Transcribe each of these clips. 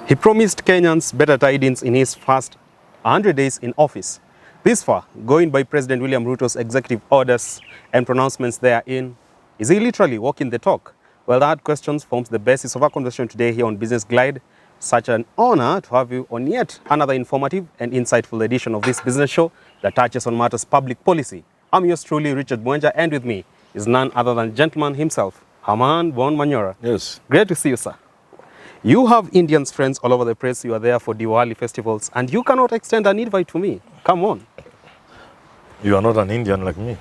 He promised Kenyans better tidings in his first 100 days in office. This far, going by President William Ruto's executive orders and pronouncements therein, is he literally walking the talk? Well, that question forms the basis of our conversation today here on Business Glide. Such an honor to have you on yet another informative and insightful edition of this business show that touches on matters public policy. I'm yours truly, Richard Mwenja, and with me is none other than gentleman himself, Herman Manyora. Yes. Great to see you, sir. You have Indians friends all over the place. You are there for Diwali festivals, and you cannot extend an invite to me. Come on. You are not an Indian like me.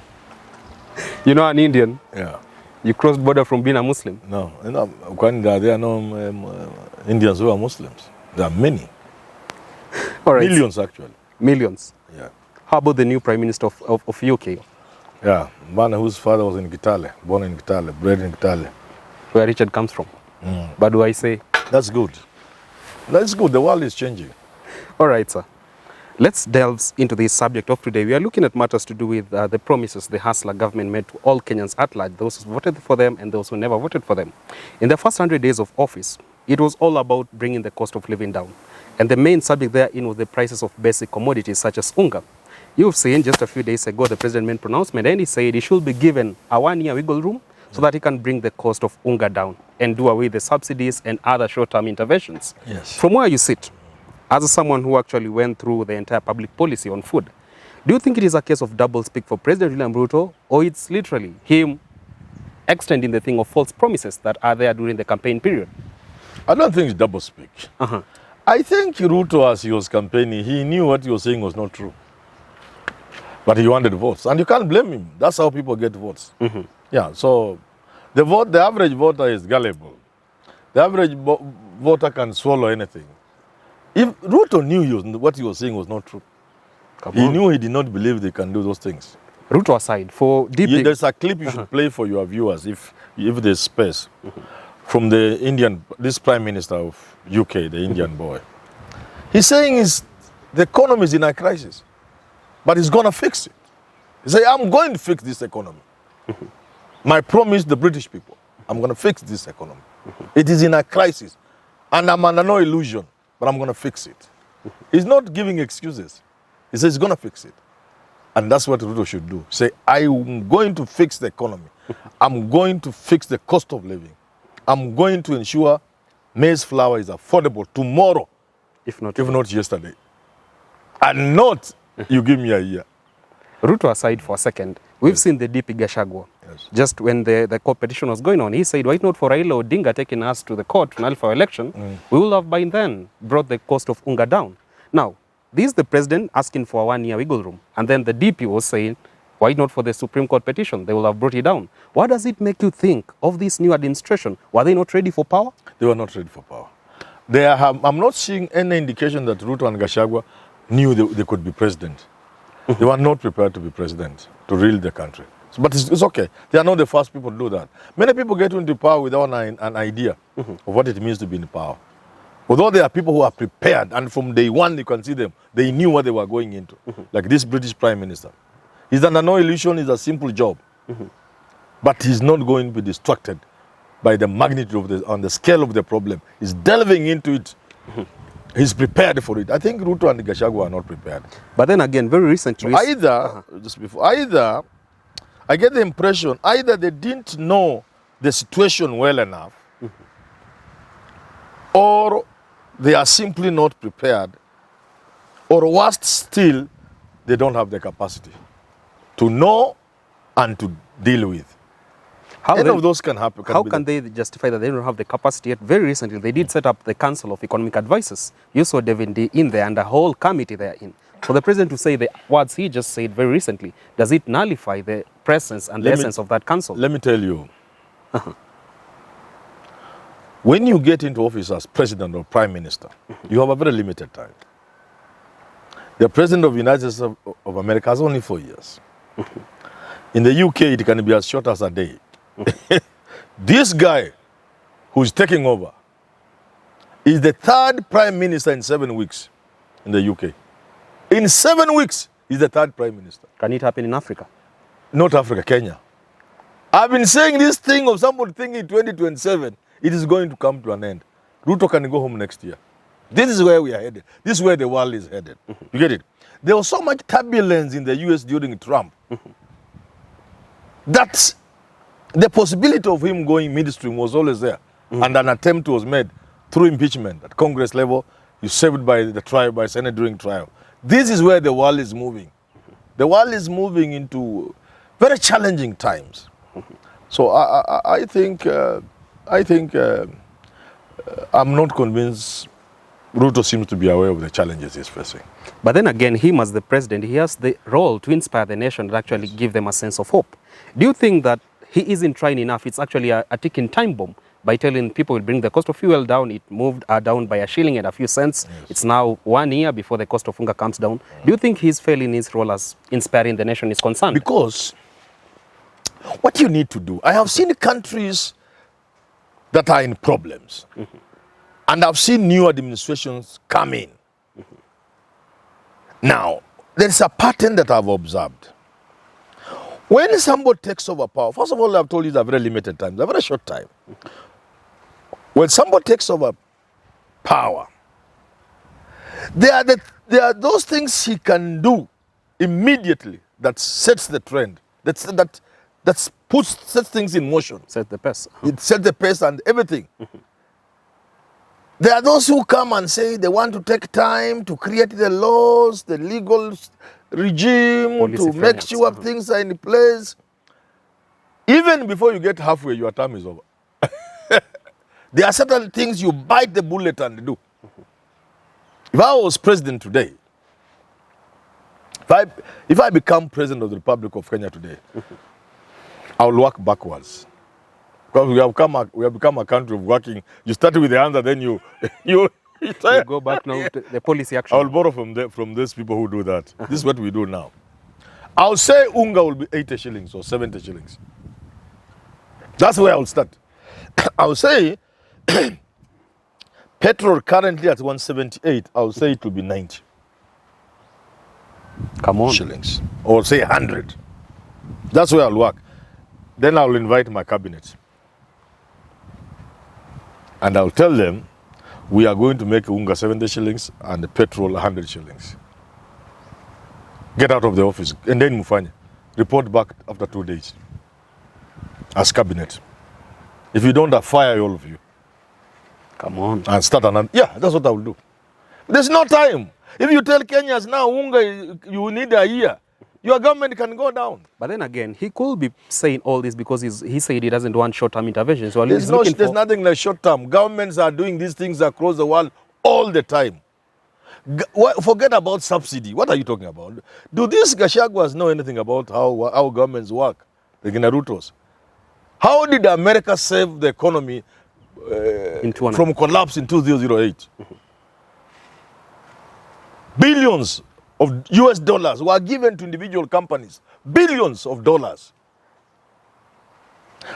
You're not an Indian? Yeah. You crossed border from being a Muslim? No. There are no Indians who are Muslims. There are many. All right. Millions, actually. Millions? Yeah. How about the new Prime Minister of UK? Yeah. Man whose father was in Kitale, born in Kitale, bred in Kitale. Where Richard comes from. But do I say? That's good. That's good. The world is changing. All right, sir. Let's delve into the subject of today. We are looking at matters to do with the promises the Hustler government made to all Kenyans at large, those who voted for them and those who never voted for them. In the first 100 days of office, it was all about bringing the cost of living down. And the main subject therein was the prices of basic commodities such as unga. You've seen just a few days ago the president made pronouncement and he said he should be given a 1-year wiggle room so that he can bring the cost of unga down and do away with the subsidies and other short-term interventions. Yes. From where you sit, as someone who actually went through the entire public policy on food, do you think it is a case of double speak for President William Ruto, or it's literally him extending the thing of false promises that are there during the campaign period? I don't think it's double speak. I think Ruto, as he was campaigning, he knew what he was saying was not true. But he wanted votes. And you can't blame him. That's how people get votes. Yeah, so the average voter is gullible. The average voter can swallow anything. If Ruto knew what he was saying was not true, he knew he did not believe they can do those things. Ruto aside, for DP... There's a clip you should play for your viewers, if there's space, from this Prime Minister of UK, the Indian boy. He's saying the economy is in a crisis, but he's going to fix it. He said, I'm going to fix this economy. My promise to the British people, I'm going to fix this economy. It is in a crisis, and I'm under no illusion, but I'm going to fix it. He's not giving excuses. He says he's going to fix it. And that's what Ruto should do. Say, I'm going to fix the economy. I'm going to fix the cost of living. I'm going to ensure maize flour is affordable tomorrow, if not yesterday. And not you give me a year. Ruto aside for a second, we've seen the DP Gachagua. Yes. Just when the court petition was going on, he said, why not for Raila Odinga taking us to the court to nullify election, we will have by then brought the cost of unga down. Now, this is the president asking for a 1-year wiggle room. And then the DP was saying, why not for the Supreme Court petition? They will have brought it down. What does it make you think of this new administration? Were they not ready for power? They were not ready for power. I'm not seeing any indication that Ruto and Gachagua knew they could be president. They were not prepared to be president, to rule the country. But it's okay. They are not the first people to do that. Many people get into power without an idea of what it means to be in power. Although there are people who are prepared, and from day one you can see them, they knew what they were going into. Like this British Prime Minister. He's under no illusion, it's a simple job. But he's not going to be distracted by the magnitude of the scale of the problem. He's delving into it. He's prepared for it. I think Ruto and Gachagua are not prepared. But then again, very recently... So I get the impression, either they didn't know the situation well enough, or they are simply not prepared, or worse still, they don't have the capacity to know and to deal with. Any of those can happen. How can they justify that they don't have the capacity? Yet very recently, they did set up the Council of Economic Advisors. You saw Devin D in there and a whole committee there in. For the president to say the words he just said very recently, does it nullify the presence and the essence of that council? Let me tell you. When you get into office as president or prime minister, you have a very limited time. The president of the United States of America has only 4 years. In the UK, it can be as short as a day. This guy who's taking over is the 3rd prime minister in 7 weeks in the UK. In 7 weeks, he's the 3rd prime minister. Can it happen in Africa? Not Africa, Kenya. I've been saying this thing of somebody thinking 2027, it is going to come to an end. Ruto can go home next year. This is where we are headed. This is where the world is headed. You get it? There was so much turbulence in the US during Trump that the possibility of him going midstream was always there. And an attempt was made through impeachment at Congress level. You saved by the trial, by Senate during trial. This is where the world is moving. The world is moving into very challenging times. So I think I'm not convinced Ruto seems to be aware of the challenges he's facing. But then again, him as the president, he has the role to inspire the nation and actually give them a sense of hope. Do you think that he isn't trying enough? It's actually a ticking time bomb by telling people will bring the cost of fuel down. It moved down by a shilling and a few cents. Yes. It's now 1 year before the cost of unga comes down. Do you think he's failing his role as inspiring the nation is concerned? Because what you need to do, I have seen countries that are in problems. And I've seen new administrations come in. Now, there's a pattern that I've observed. When somebody takes over power, first of all, I've told you it's a very limited time, it's a very short time. When somebody takes over power, there are those things he can do immediately that sets the trend, that sets things in motion. Set the pace. It sets the pace and everything. There are those who come and say they want to take time to create the laws, the legal regime, policy to make sure things are in place. Even before you get halfway, your term is over. There are certain things you bite the bullet and do. If I was president today, if I become president of the Republic of Kenya today, I will work backwards. Because we have become a country of working. You start with the answer, then you go back now to the policy action. I will borrow from these people who do that. This is what we do now. I'll say unga will be 80 shillings or 70 shillings. That's where I'll start. I'll say petrol currently at 178, I'll say it will be 90. Come on. Shillings. Or say 100. That's where I'll work. Then I'll invite my cabinet. And I'll tell them, we are going to make unga 70 shillings and the petrol 100 shillings. Get out of the office. And then Mufanya, report back after 2 days. As cabinet. If you don't, I'll fire all of you. Come on. And start another. Yeah, that's what I will do. There's no time. If you tell Kenyans now, unga, you need a year, your government can go down. But then again, he could be saying all this because he said he doesn't want short-term intervention. So there's nothing like short-term. Governments are doing these things across the world all the time. Forget about subsidy. What are you talking about? Do these Gachagwas know anything about how governments work? The Ruto'S. How did America save the economy from collapse in 2008? Billions of US dollars were given to individual companies. Billions of dollars.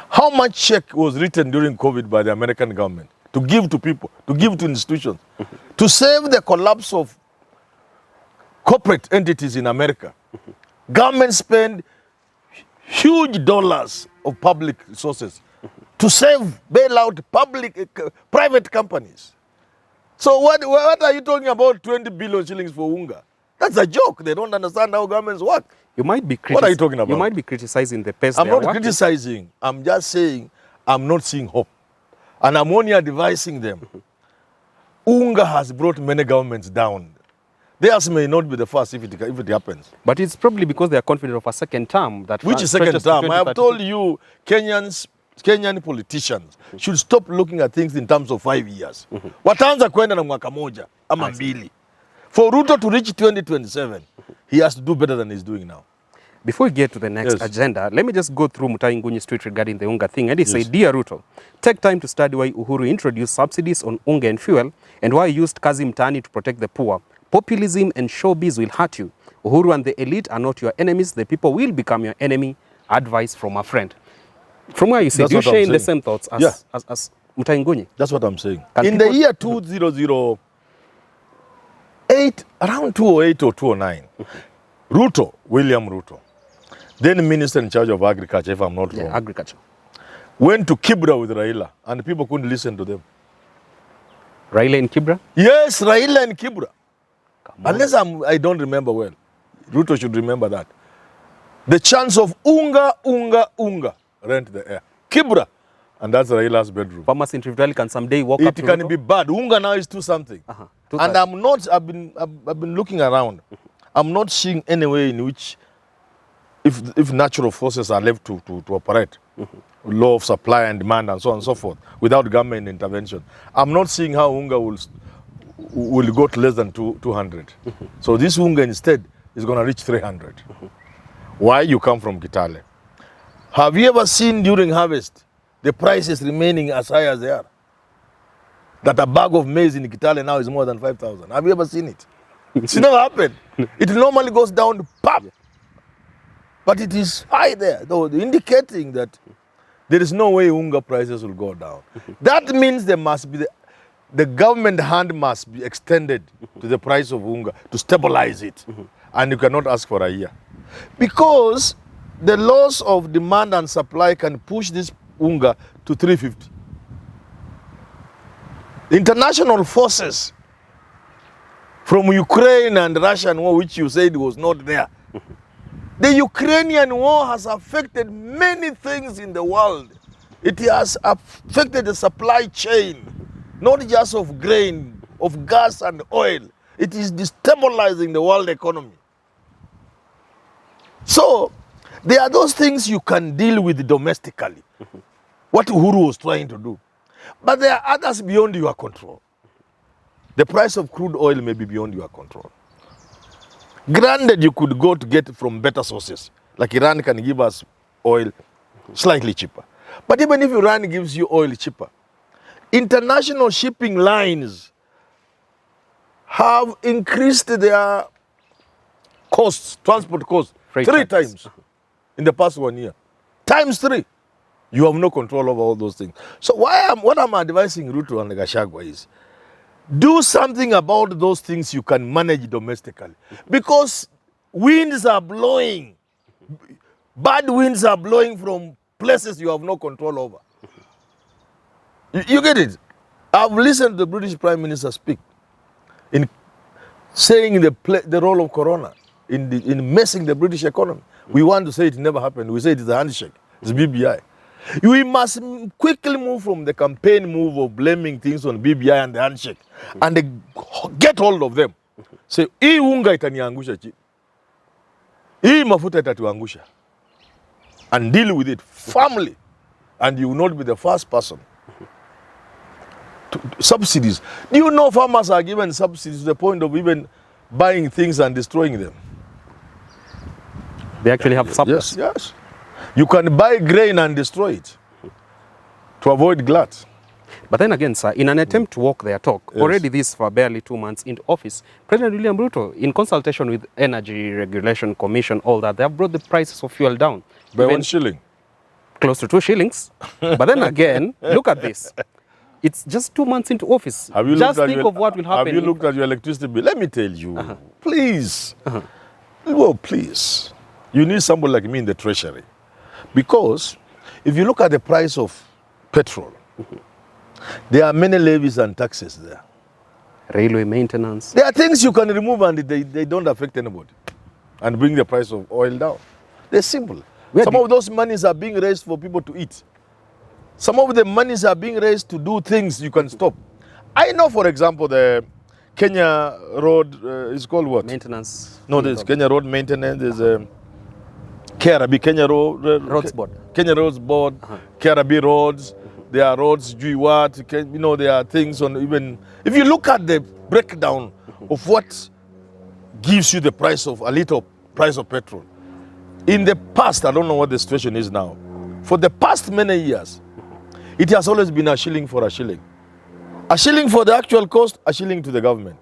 How much check was written during COVID by the American government to give to people, to give to institutions, to save the collapse of corporate entities in America? Government spend huge dollars of public resources to bail out private companies. So what are you talking about 20 billion shillings for unga? That's a joke. They don't understand how governments work. You might be what are you talking about? You might be criticizing the pace. I'm not criticizing. I'm just saying I'm not seeing hope. And I'm only advising them. Unga has brought many governments down. Theirs may not be the first if it happens. But it's probably because they are confident of a second term. Which is second term? I have told you, Kenyan politicians should stop looking at things in terms of 5 years. Wataanza kwenda na mwaka moja ama mbili. For Ruto to reach 2027, he has to do better than he's doing now. Before we get to the next agenda, let me just go through Mutahi Ngunyi's tweet regarding the unga thing. And he said, Dear Ruto, take time to study why Uhuru introduced subsidies on unga and fuel and why he used Kazi Mtaani to protect the poor. Populism and showbiz will hurt you. Uhuru and the elite are not your enemies. The people will become your enemy. Advice from a friend. From where you see, do you share in the same thoughts as Mutahi Ngunyi? That's what I'm saying. In the year 2008, around 2008 or 2009, Ruto, William Ruto, then minister in charge of agriculture, if I'm not wrong. Agriculture. Went to Kibra with Raila, and people couldn't listen to them. Raila in Kibra? Yes, Raila and Kibra. Come on. Unless I don't remember well. Ruto should remember that. The chance of unga rent the air. Kibra. And that's Raila's bedroom. Farmers in Rift Valley can someday walk up to It can Ruto? be bad. Unga now is 2 something. And I'm not, I've been looking around. I'm not seeing any way in which, if natural forces are left to operate, law of supply and demand and so on and so forth, without government intervention, I'm not seeing how unga will go to less than 200. So this unga instead is going to reach 300. Why? You come from Kitale. Have you ever seen during harvest the prices remaining as high as they are? That a bag of maize in Kitale now is more than 5,000. Have you ever seen it? It's never happened. It normally goes down to pop. But it is high there, though, indicating that there is no way unga prices will go down. That means there must be the government hand must be extended to the price of unga to stabilize it. And you cannot ask for a year. Because the laws of demand and supply can push this unga to 350. International forces from Ukraine and Russian war, which you said was not there. The Ukrainian war has affected many things in the world. It has affected the supply chain, not just of grain, of gas and oil. It is destabilizing the world economy. So, there are those things you can deal with domestically, what Uhuru was trying to do. But there are others beyond your control. The price of crude oil may be beyond your control. Granted, you could go to get from better sources, like Iran can give us oil slightly cheaper. But even if Iran gives you oil cheaper, international shipping lines have increased their costs, transport costs, Freight 3 charges. times in the past 1 year. Times 3. You have no control over all those things. So what I'm advising Ruto and Gachagua is, do something about those things you can manage domestically. Because winds are blowing. Bad winds are blowing from places you have no control over. You get it? I've listened to the British Prime Minister speak in saying the role of Corona in messing the British economy. We want to say it never happened. We say it is a handshake. It's BBI. We must quickly move from the campaign move of blaming things on BBI and the handshake and get hold of them. Say, hii unga itaniangusha chi. Hii mafuta itatuangusha. And deal with it firmly. And you will not be the first person. Subsidies. Do you know farmers are given subsidies to the point of even buying things and destroying them? They actually have surplus. Yes. You can buy grain and destroy it to avoid glut. But then again, sir, in an attempt to walk their talk, already this for barely 2 months into office, President William Ruto, in consultation with Energy Regulation Commission, all that, they have brought the prices of fuel down. By 1 shilling. Close to 2 shillings. But then again, look at this. It's just 2 months into office. Have you just looked think of what will happen. Have you looked at your electricity bill? Let me tell you, please. Well, please. You need somebody like me in the treasury. Because if you look at the price of petrol, there are many levies and taxes there. Railway maintenance. There are things you can remove and they don't affect anybody and bring the price of oil down. They're simple. Some of those monies are being raised for people to eat. Some of the monies are being raised to do things you can stop. I know, for example, the Kenya Road is called what? Maintenance. No, there's Kenya Road Maintenance. There's KRB, Kenya Roads Board. Kenya Roads Board, KRB Roads. There are roads, there are things on even... If you look at the breakdown of what gives you the price of a little price of petrol, in the past, I don't know what the situation is now, for the past many years, it has always been a shilling for a shilling. A shilling for the actual cost, a shilling to the government.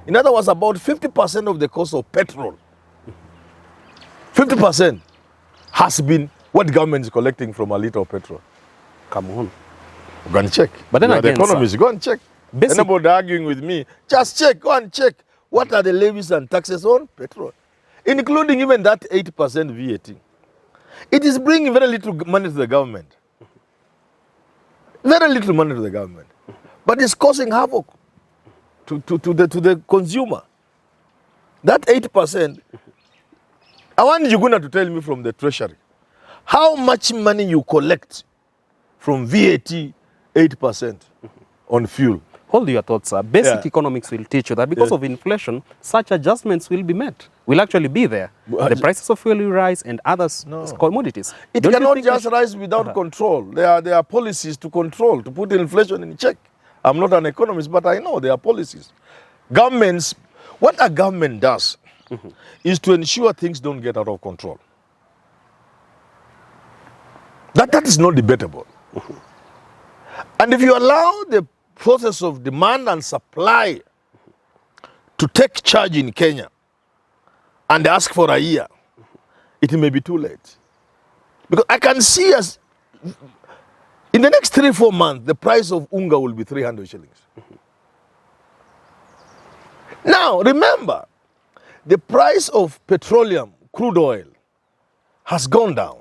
In other words, about 50% of the cost of petrol, 50% has been what government is collecting from a liter of petrol. Come on. Go and check. But then again, the economists, go and check. Anybody arguing with me, just check, go and check. What are the levies and taxes on petrol? Including even that 80% VAT. It is bringing very little money to the government. Very little money to the government. But it's causing havoc to the consumer. That 8%, I want Juguna to tell me from the treasury, how much money you collect from VAT 8% on fuel. Hold your thoughts, sir. Basic Yeah. economics will teach you that because of inflation, such adjustments will be met. Will actually be there. The prices of fuel will rise and other commodities. It Don't you cannot think just rise without control. There are policies to control, to put inflation in check. I'm not an economist, but I know there are policies. Governments, what a government does is to ensure things don't get out of control. That is not debatable. And if you allow the process of demand and supply to take charge in Kenya and ask for a year, it may be too late. Because I can see us, in the next 3-4 months, the price of unga will be 300 shillings. Now, remember, the price of petroleum, crude oil, has gone down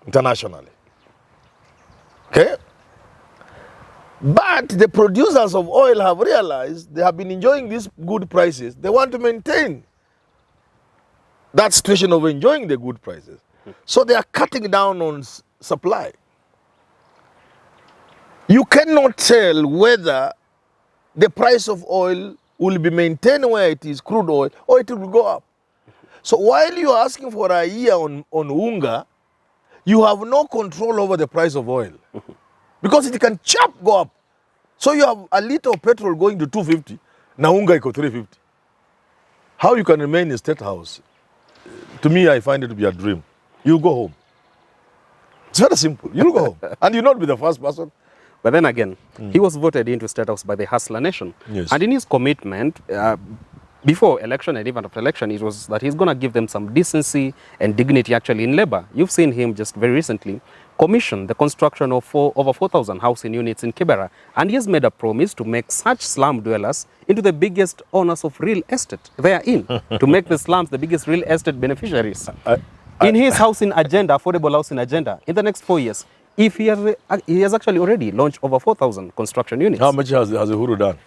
internationally. Okay? But the producers of oil have realized they have been enjoying these good prices. They want to maintain that situation of enjoying the good prices. So they are cutting down on supply. You cannot tell whether the price of oil will be maintained where it is, crude oil, or it will go up. So while you are asking for a year on unga, you have no control over the price of oil. Because it can go up. So you have a liter of petrol going to 250, now unga iko 350. How you can remain in State House? To me, I find it to be a dream. You go home. It's very simple. You go home. And you'll not be the first person. But then again, he was voted into State House by the Hustler Nation. Yes. And in his commitment, before election and even after election, it was that he's going to give them some decency and dignity actually in labor. You've seen him just very recently commission the construction of over 4,000 housing units in Kibera. And he has made a promise to make such slum dwellers into the biggest owners of real estate they are in, to make the slums the biggest real estate beneficiaries. In his housing agenda, affordable housing agenda, in the next 4 years, if he has actually already launched over 4,000 construction units. How much has Uhuru done?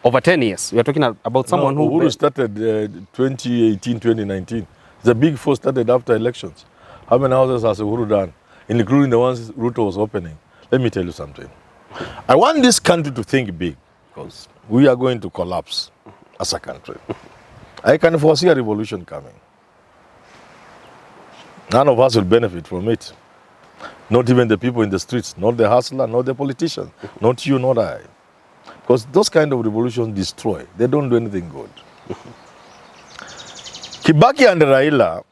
Over 10 years. We are talking about someone who... Uhuru started 2018, 2019. The big four started after elections. How many houses has Uhuru done? Including the ones Ruto was opening. Let me tell you something. I want this country to think big, because we are going to collapse as a country. I can foresee a revolution coming. None of us will benefit from it. Not even the people in the streets, not the hustler, not the politician, not you, not I. Because those kind of revolutions destroy. They don't do anything good. Kibaki and Raila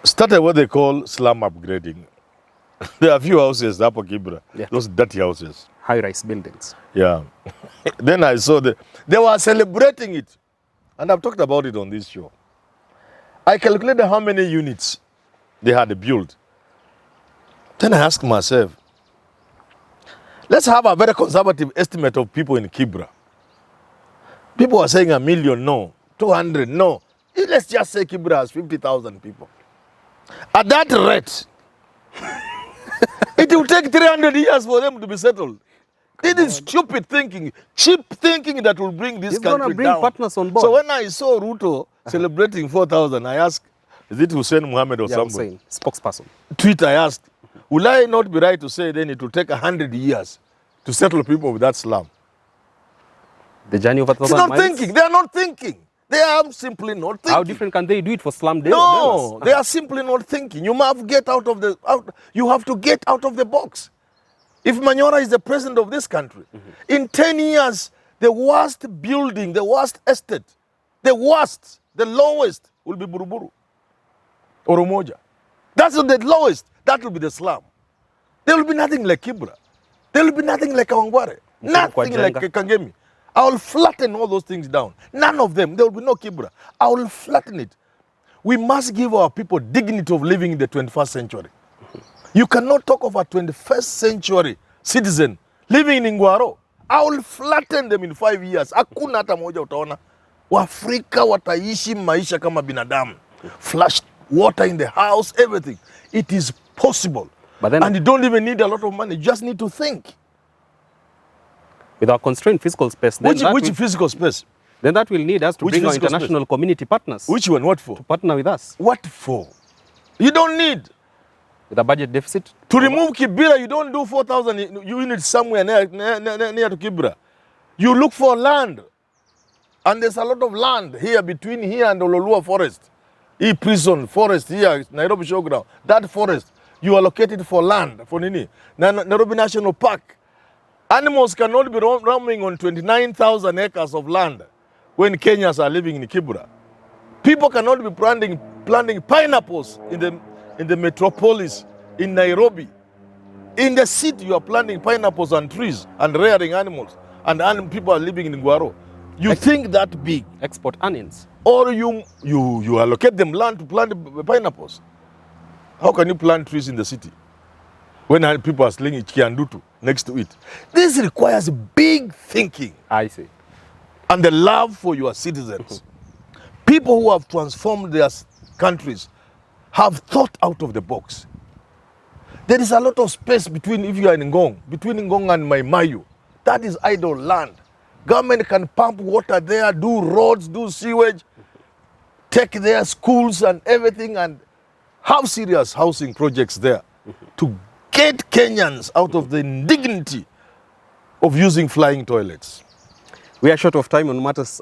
started what they call slum upgrading. There are a few houses up Kibra, those dirty houses. High-rise buildings. Yeah. Then I saw they were celebrating it. And I've talked about it on this show. I calculated how many units they had built. Then I asked myself, let's have a very conservative estimate of people in Kibra. People are saying 1 million, no. 200, no. Let's just say Kibra has 50,000 people. At that rate, it will take 300 years for them to be settled. It is stupid thinking, cheap thinking that will bring this country down. It's going to bring partners on board. So when I saw Ruto celebrating 4,000, I asked, is it Hussein Mohammed or somebody? Hussein, spokesperson. Tweet, I asked, will I not be right to say then it will take 100 years to settle people with that slum? The journey of 1,000 miles? It's not thinking. They are not thinking. They are simply not thinking. How different can they do it for slum dwellers? No, they are simply not thinking. You have to get out of the box. If Manyora is the president of this country, in 10 years, the worst building, the worst estate, the worst, the lowest will be Buruburu or Umoja. That's the lowest. That will be the slum. There will be nothing like Kibra. There will be nothing like Kawangware. Nothing like Kangemi. I will flatten all those things down. None of them. There will be no Kibra. I will flatten it. We must give our people dignity of living in the 21st century. You cannot talk of a 21st century citizen living in Ngwaro. I will flatten them in 5 years. Hakuna hata moja utaona. Waafrika wataishi maisha kama binadamu. Flash water in the house, everything. It is possible. But then, and you don't even need a lot of money. You just need to think. With our constrained fiscal space, then Which physical space? Then that will need us to Which bring our physical international community partners Which one? What for? to partner with us. What for? You don't need. With a budget deficit. To remove Kibera, you don't do 4,000 units somewhere near to Kibera. You look for land. And there's a lot of land here between here and Ololua Forest. Prison forest here, Nairobi Showground. That forest, you allocate it for land, for Nini. Nairobi National Park. Animals cannot be roaming on 29,000 acres of land when Kenyans are living in Kibera. People cannot be planting pineapples in the metropolis, in Nairobi. In the city, you are planting pineapples and trees and rearing animals, and people are living in Guaro. You think that big. Export earnings. Or you allocate them land to plant pineapples. How can you plant trees in the city when people are slinging Kiandutu next to it? This requires big thinking. I see. And the love for your citizens. People who have transformed their countries have thought out of the box. There is a lot of space between, if you are in Ngong, between Ngong and Maimayu. That is idle land. Government can pump water there, do roads, do sewage, take their schools and everything, and have serious housing projects there to get Kenyans out of the indignity of using flying toilets. We are short of time on matters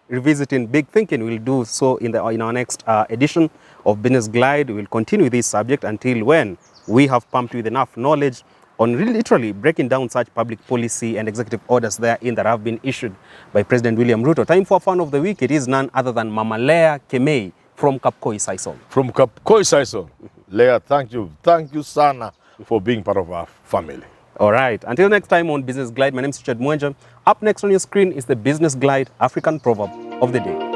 revisiting big thinking. We'll do so in our next edition of Business Glide. We'll continue this subject until when we have pumped with enough knowledge on really literally breaking down such public policy and executive orders therein that have been issued by President William Ruto. Time for Fan of the Week. It is none other than Mama Leah Kemei from Kapkoi Saison. From Kapkoi Saison. Leah, thank you. Thank you, Sana, for being part of our family. All right. Until next time on Business Glide, my name is Richard Mwenja. Up next on your screen is the Business Glide African Proverb of the Day.